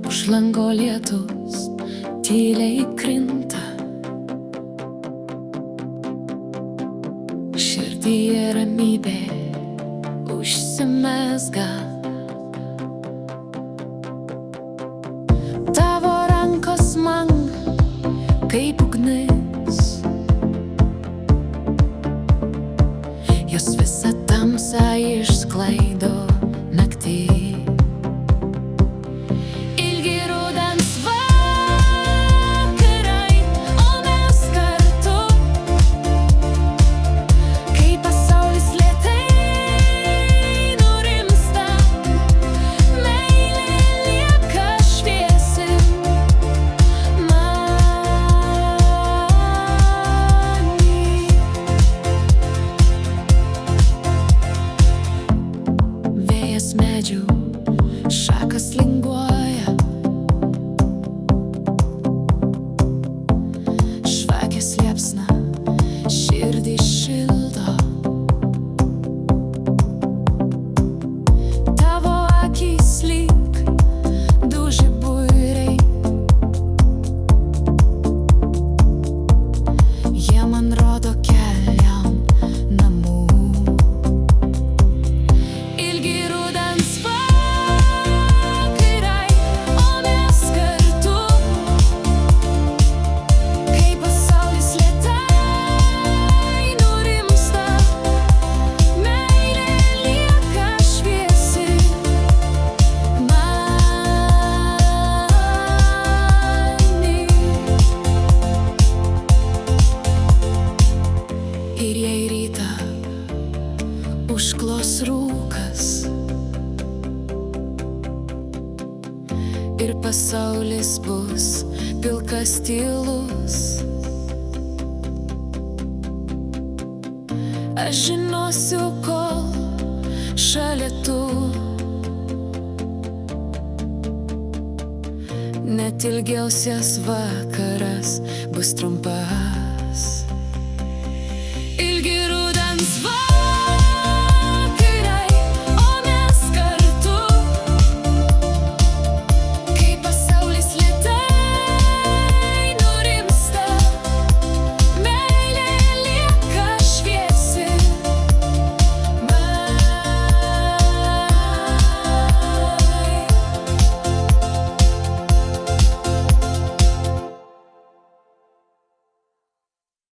Už lango lietus tyliai krinta, širdyje ramybė užsimezga. Tavo rankos man kaip ugnis, jos visą tamsą išsklaido naktį. Ilgi rudens vakarai, o mes kartu, kai pasaulis lėtai nurimsta, meilė lieka šviesi many. Vėjas medžių šakas linguoja, žvakės liepsna širdį šildo. Tavo akys lyg du žiburiai, jie man rodo kelią namų. Ilgi rudens vakarai, o mes kartu, kai pasaulis lėtai nurimsta, meilė lieka šviesi many. Ir jei rytą užklos rūkas ir pasaulis bus pilkas tylus, aš žinosiu, kol šalia tu, net ilgiausias vakaras bus trumpas.